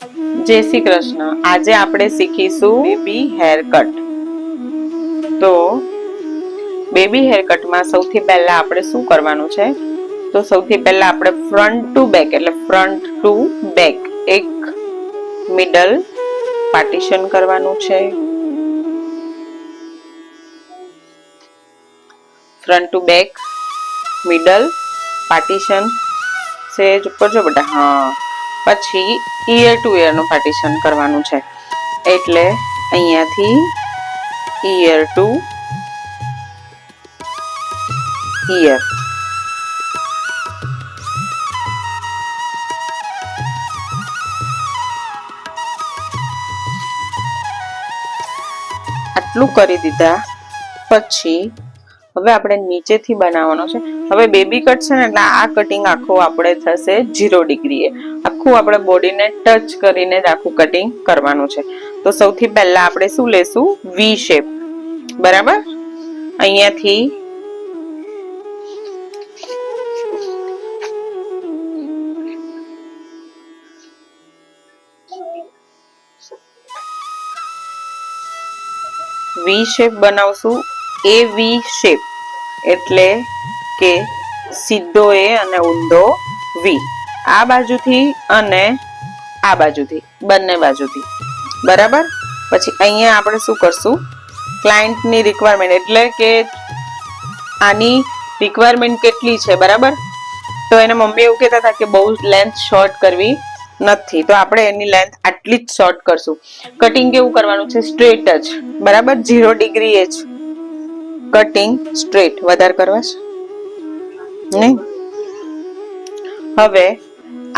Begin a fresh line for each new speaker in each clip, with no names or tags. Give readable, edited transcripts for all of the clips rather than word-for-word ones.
જય શ્રી કૃષ્ણ. આજે આપણે શીખીશું બેબી હેર કટ. તો બેબી હેર કટમાં સૌથી પહેલા આપણે શું કરવાનું છે? તો સૌથી પહેલા આપણે ફ્રન્ટ ટુ બેક એટલે ફ્રન્ટ ટુ બેક એક મિડલ પાર્ટીશન કરવાનું છે. Front to back middle partition સેજ ઉપર જો બેટા, હા. પછી ઈયર ટુ ઈયર નું પાર્ટીશન કરવાનું છે, એટલે અહીંયાથી ઈયર ટુ ઈયર. આટલું કરી દીધા પછી હવે આપણે નીચેથી બનાવવાનો છે. હવે બેબી કટ છે ને એટલે આ કટિંગ આખું આપણે થશે 0 ડિગ્રીએ. આખું આપણે બોડીને ટચ કરીને જ આખું કટિંગ કરવાનું છે. તો સૌથી પહેલા આપણે શું લેશું? વી શેપ. બરાબર? અહીંયાથી વી શેપ બનાવશું. એ વી શેપ એટલે કે સીધો એ અને ઊંધો વી, આ બાજુથી અને આ બાજુથી, બંને બાજુથી. બરાબર? પછી અહીંયા આપણે શું કરશું? ક્લાયન્ટની રિક્વાયરમેન્ટ એટલે કે આની રિક્વાયરમેન્ટ કેટલી છે, બરાબર? તો એને મમ્મી એવું કહેતા હતા કે બહુ લેન્થ શોર્ટ કરવી નથી, તો આપણે એની લેન્થ આટલી જ શોર્ટ કરશું. કટિંગ કેવું કરવાનું છે? સ્ટ્રેટ જ. બરાબર? 0 ડિગ્રી એ જ કટિંગ સ્ટ્રેટ. વધારે કરવા છે નહીં. હવે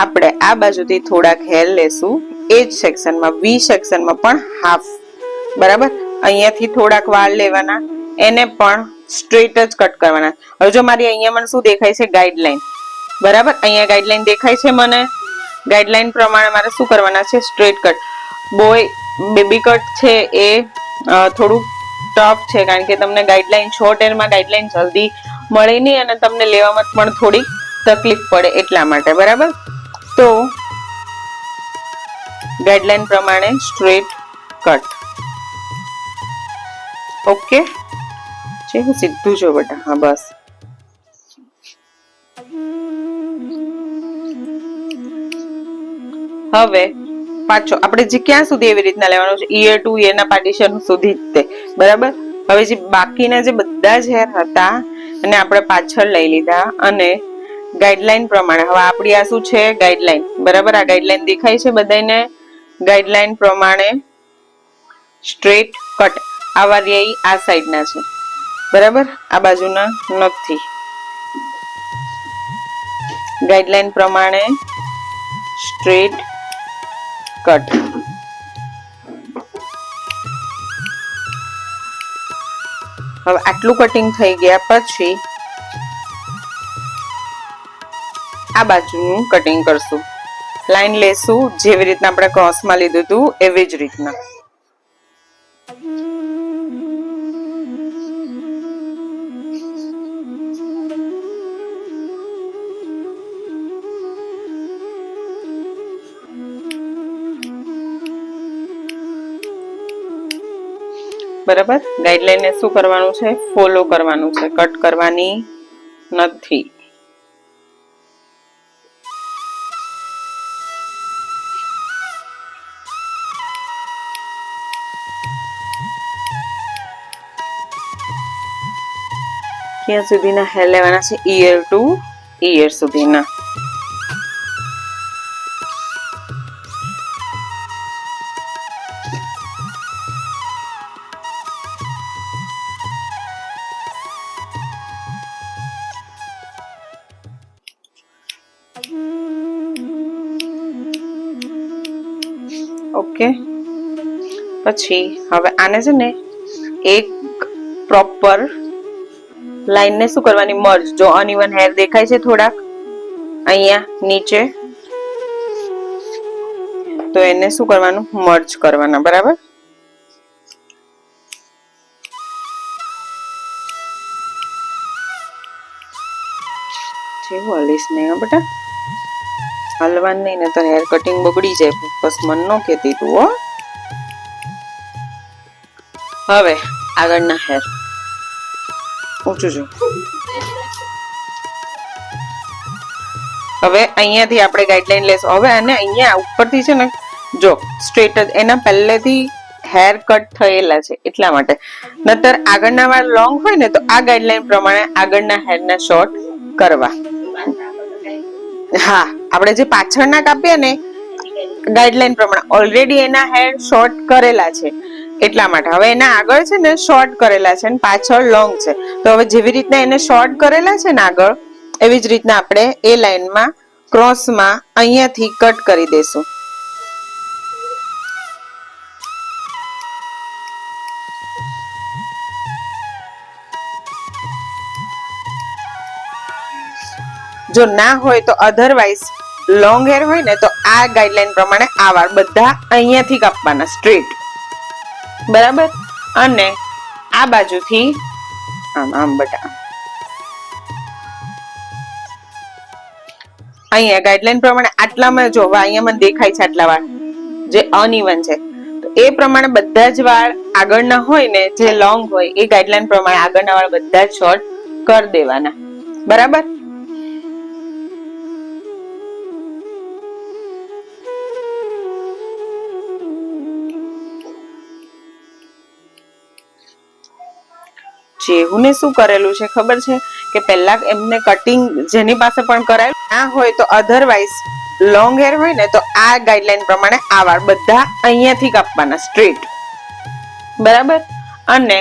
આપણે આ બાજુથી થોડાક હેર લેશું, એ જ સેક્શનમાં, વી સેક્શનમાં પણ હાફ. બરાબર? અહીંયાથી થોડાક વાળ લેવાના, એને પણ સ્ટ્રેટ જ કટ કરવાના. હવે જો મારી અહીંયા મને શું દેખાય છે? ગાઈડલાઈન. બરાબર? અહીંયા ગાઈડલાઈન દેખાય છે મને. ગાઈડલાઈન પ્રમાણે મારે શું કરવાના છે? Straight cut. Boy baby cut છે એ થોડું ટફ છે, કારણ કે તમને ગાઈડલાઈન શોર્ટ હેરમાં ગાઈડલાઈન જલ્દી મળે નહીં અને તમને લેવામાં પણ થોડી તકલીફ પડે એટલા માટે. બરાબર? તો ગાઈડલાઈન પ્રમાણે સ્ટ્રેટ કટ. ઓકે છે, સીધું જો બેટા. હા, બસ. હવે પાછો આપણે જે ક્યાં સુધી એવી રીતના લેવાનું છે? ઈયર ટુ ઈયર ના પાર્ટીશન સુધી જ તે. બરાબર? હવે જે બાકીના જે બધા જ હેર હતા એને આપણે પાછળ લઈ લીધા અને ગાઈડલાઈન પ્રમાણે, હવે આપણી આ શું છે? ગાઈડલાઈન. બરાબર? આ ગાઈડલાઈન દેખાય છે બધાને? ગાઈડલાઈન પ્રમાણે સ્ટ્રેટ કટ. આવા રહ્યા આ સાઈડના છે. બરાબર? આ બાજુના નથી. ગાઈડલાઈન પ્રમાણે સ્ટ્રેટ કટ. હવે આટલું કટિંગ થઈ ગયા પછી આ બાજુનું કટિંગ કરશું. લાઈન લેશું જેવી રીતના આપણે ક્રોસમાં લીધું હતું એવી જ રીતના. બરાબર? ગાઈડલાઈન ને શું કરવાનું છે? ફોલો કરવાનું છે, કટ કરવાની નથી. ક્યાં સુધીના હેર લેવાના છે? ઈયર ટુ ઈયર સુધીના. ઓકે. પછી હવે આને છે ને એક પ્રોપર લાઈન ને શું કરવાની? મર્જ. જો અનઇવન હેર દેખાય છે થોડાક અહીંયા નીચે, તો એને શું કરવાનું? મર્જ કરવાના. બરાબર? જેવું હલીશ નહીં બેટા. હલવાનું નહીં ને તો હેર કટિંગ બગડી જાય. બસ મન નો કેતી તું હો. હવે આગળના હેર ઊંચું જો. હવે અહીંયાથી આપણે ગાઈડલાઈન લેશું. હવે અને અહીંયા ઉપરથી છે ને જો સ્ટ્રેટ જ એના પહેલેથી હેર કટ થયેલા છે એટલા માટે. નતર આગળના વાળ લોંગ હોય ને તો આ ગાઈડલાઈન પ્રમાણે આગળના હેરના શોર્ટ કરવા. હા, આપણે જે પાછળના કાપ્યા ને ગાઈડલાઈન પ્રમાણે ઓલરેડી એના હેર શોર્ટ કરેલા છે એટલા માટે. હવે એના આગળ છે ને શોર્ટ કરેલા છે અને પાછળ લોંગ છે. તો હવે જેવી રીતના એને શોર્ટ કરેલા છે ને આગળ, એવી જ રીતના આપણે એ લાઈનમાં ક્રોસમાં અહીંયાથી કટ કરી દેશું. જો ના હોય તો અધરવાઇઝ લોંગ હેર હોય ને તો આ ગાઈડલાઈન પ્રમાણે આ વાળ બધા અહીંયાથી કાપવાના સ્ટ્રેટ, બરાબર. અને આ બાજુથી આમ આમ બટા અહીંયા ગાઈડલાઈન પ્રમાણે આટલામાં જો અહીંયા મને દેખાય છે આટલા વાળ જે અનઇવન છે, તો એ પ્રમાણે બધા જ વાળ આગળના હોય ને જે લોંગ હોય એ ગાઈડલાઈન પ્રમાણે આગળના વાળ બધા જ શોર્ટ કરી દેવાના, બરાબર. જેહુને શું કરેલું છે ખબર છે કે પહેલા એમને કટિંગ જેની પાસે પણ કરાયેલું ના હોય તો અધરવાઇઝ લોંગ હેર હોય ને તો આ ગાઈડલાઈન પ્રમાણે આ વાળ બધા અહીંયાથી કાપવાના સ્ટ્રેટ, બરાબર. અને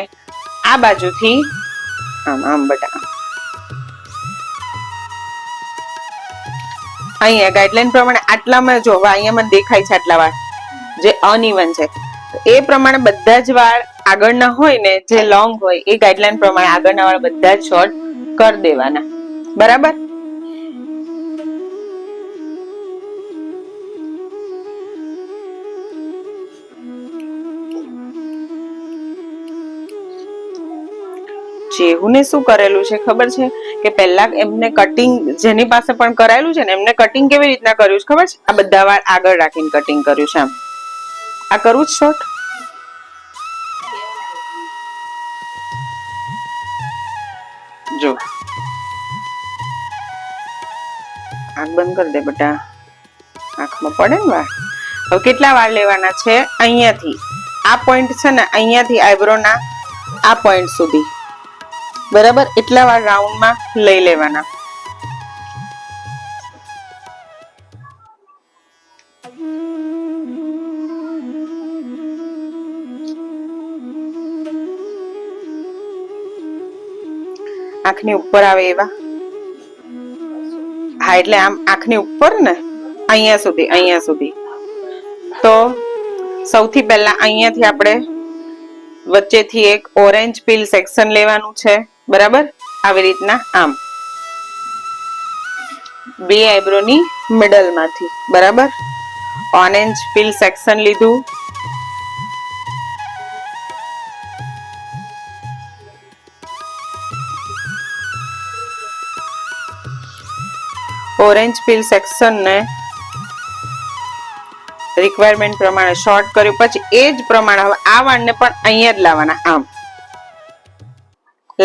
આ બાજુથી આમ આમ બટા અહીંયા ગાઈડલાઈન પ્રમાણે આટલામાં જો અહીંયા મને દેખાય છે આટલા વાળ જે અનઇવન છે, એ પ્રમાણે બધા જ વાળ આગળના હોય ને જે લોંગ હોય એ ગાઈડલાઈન પ્રમાણે આગળના વાળ બધા જ શોર્ટ કરી દેવાના, બરાબર. જેહુને શું કરેલું છે ખબર છે કે પહેલા એમને કટિંગ જેની પાસે પણ કરાયેલું છે ને એમને કટિંગ કેવી રીતના કર્યું છે ખબર છે? આ બધા વાળ આગળ રાખીને કટિંગ કર્યું છે. આમ આ કરવું જ શોર્ટ. જો આંખ બંધ કરી દે બેટા, આંખમાં પડે ને વાળ. હવે કેટલા વાળ લેવાના છે? અહીંયાથી આ પોઈન્ટ છે ને અહીંયાથી આઈબ્રો ના આ પોઈન્ટ સુધી, બરાબર. એટલા વાળ રાઉન્ડમાં લઈ લેવાના. આંખની ઉપર આવે એવા. હા, એટલે આમ આંખની ઉપર ને અહીંયા સુધી. તો સૌથી પહેલા અહીંયાથી આપણે વચ્ચેથી એક ઓરેન્જ પીલ સેક્શન લેવાનું છે, બરાબર. આવી રીતના આમ બે આઈબ્રોની મિડલમાંથી, બરાબર. ઓરેન્જ પીલ સેક્શન લીધું. ઓરેન્જ પીલ સેક્શન ને રિક્વાયરમેન્ટ પ્રમાણે શોર્ટ કર્યું. પછી એ જ પ્રમાણે હવે આ વાળને પણ અહીંયા જ લાવવાના, આમ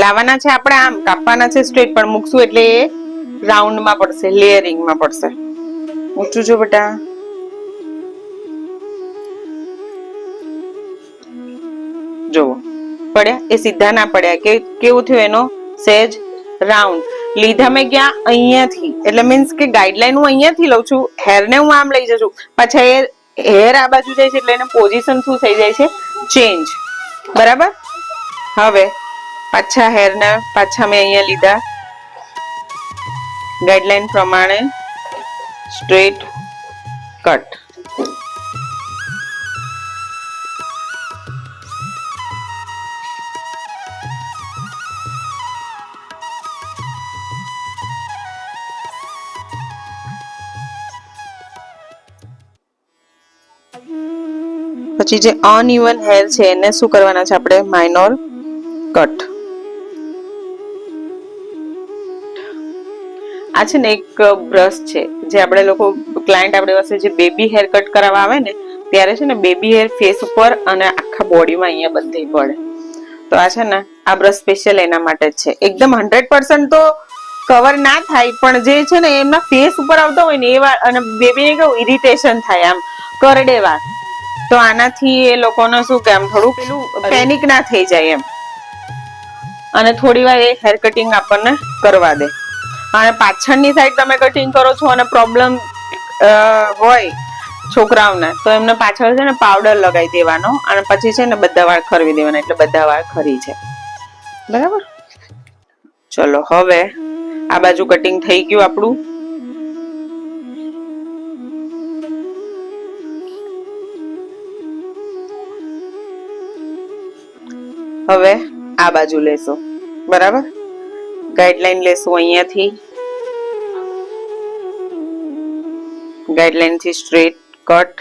લાવવાના છે આપણે. આમ કાપવાના છે સ્ટ્રેટ, પણ મૂકશું એટલે એ રાઉન્ડમાં પડશે, લેયરિંગમાં પડશે. ઊંચું જો બેટા. જોવો પડ્યા, એ સીધા ના પડ્યા. કેવું થયું એનો સેજ રાઉન્ડ. લીધા મેં ક્યાં? અહીંયાથી. એટલે મીન્સ કે ગાઈડલાઈન હું અહીંયાથી લઉં છું, હેરને હું આમ લઈ જશું, પાછા હેર આ બાજુ જાય છે એટલે એને પોઝિશન શું થઈ જાય છે? ચેન્જ, બરાબર. હવે પાછા હેરને પાછા મેં અહીંયા લીધા ગાઈડલાઈન પ્રમાણે સ્ટ્રેટ કટ. પછી જે અનઇવન હેર છે એને શું કરવાના છે આપણે? Minor cut. આ છે ને એક બ્રશ છે જે આપણે લોકો ક્લાયન્ટ આપણી પાસે જે બેબી હેર કટ કરાવવા આવે ને ત્યારે છે ને બેબી હેર ફેસ ઉપર અને આખા બોડીમાં અહીંયા બધે પડે. તો આ છે ને આ બ્રશ સ્પેશિયલ એના માટે જ છે. એકદમ 100% તો કવર ના થાય પણ જે છે ને એમના ફેસ ઉપર આવતો હોય ને એ વાળ અને બેબીને કેવું ઇરિટેશન થાય આમ કરડે વાળ, તો આનાથી એ લોકોને શું કે આમ થોડું પેલું પેનિક ના થઈ જાય એમ. અને થોડી વાર એ હેર કટિંગ આપણને કરવા દે. અને પાછળની સાઈડ તમે કટિંગ કરો છો અને પ્રોબ્લેમ હોય છોકરાઓને તો એમને પાછળ છે ને પાવડર લગાવી દેવાનો અને પછી છે ને બધા વાળ ખરવી દેવાના એટલે બધા વાળ ખરી જાય. બરાબર. ચલો હવે આ બાજુ કટિંગ થઈ ગયું આપણું. હવે આ બાજુ લેશો. બરાબર. ગાઈડલાઈન લેશું અહીંયાથી. ગાઈડલાઈન થી સ્ટ્રેટ કટ.